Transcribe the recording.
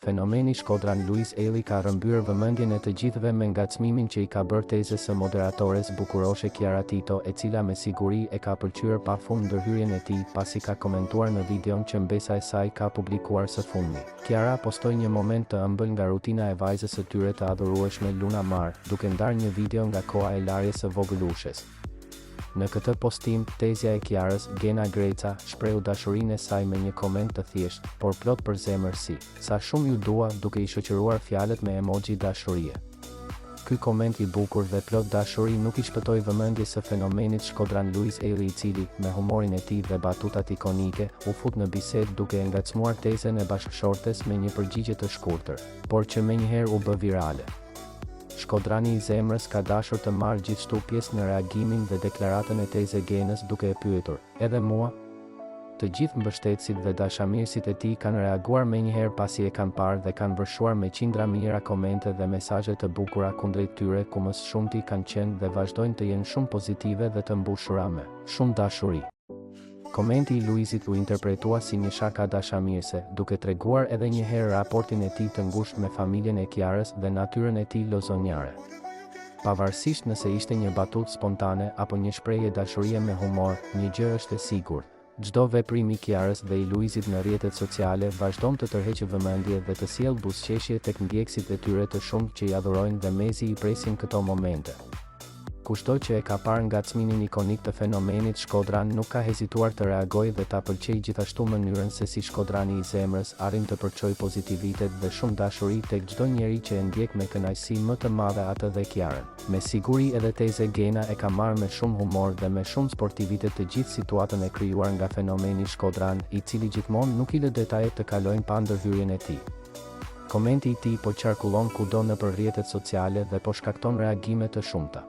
Fenomeni Shkodran Luiz Eli ka rrëmbyer vëmendjen e të gjithëve me ngacmimin që I ka bërë tezës së moderatores bukuroshe Kiara Tito, e cila me siguri e ka pëlqyer pafund ndërhyrjen e tij pasi ka komentuar në videon që mbesa e saj ka publikuar së fundmi. Kiara postoi një moment të ëmbël nga rutina e vajzës së tyre të adhurueshme Luna Mar, duke ndarë një video nga koha e larjes së vogëlushes. Në këtë postim, tezja e Kiarës, Gena Greca, shprehu dashurinë e saj me një koment të thjeshtë, por plot për zemër si: "Sa shumë ju dua", duke I shoqëruar fjalët me emoji dashurie. Ky koment I bukur dhe plot dashuri nuk I shpëtoi vëmendjes së fenomenit Shkodran Luiz Eli, I cili, me humorin e tij dhe batutat ikonike, u fut në bisedë duke e ngacmuar tezën e bashkëshortes me një përgjigje të shkurtër, por që menjëherë u bë virale. Shkodrani I zemrës ka dashur të marrë gjithashtu pjesë në reagimin dhe deklaratën e tezë Genës, duke e pyetur: "Edhe mua?" Të gjithë mbështetësit dhe dashamirësit e tij kanë reaguar menjëherë pasi e kanë parë dhe kanë vërshuar me qindra mijëra komente dhe mesazhe të bukura kundrejt tyre, ku më së shumti kanë qenë dhe vazhdojnë të jenë shumë pozitive dhe të mbushura me shumë dashuri. Komenti I Luizit u interpretua si një shaka dashamirëse, duke treguar edhe një herë raportin e tij të ngushtë me familjen e Kiarës dhe natyrën e tij lozonjare. Pavarësisht nëse ishte një batutë spontane apo një shprehje dashurie me humor, një gjë është e sigurt: çdo veprim I Kiarës dhe I Luizit në rrjetet sociale vazhdon të tërheqë vëmendje dhe të sjellë buzëqeshje tek ndjekësit e tyre të shumtë që I adhurojnë dhe mezi I presin këto momente. Kushdo që e ka parë ngacmimin ikonik të fenomenit Shkodran nuk ka hezituar të reagojë dhe ta pëlqejë gjithashtu mënyrën se si Shkodrani I zemrës arrin të përçojë pozitivitet dhe shumë dashuri tek çdo njeri që e ndjek me kënaqësi më të madhe atë dhe Kiarën. Me siguri edhe teze Gena e ka marrë me shumë humor dhe me shumë sportivitet të gjithë situatën e krijuar nga fenomeni Shkodran, I cili gjithmonë nuk I lë detajet të kalojnë pa ndërhyrjen e tij. Komenti I tij po qarkullon kudo nëpër rrjetet sociale dhe po shkakton reagime të shumta.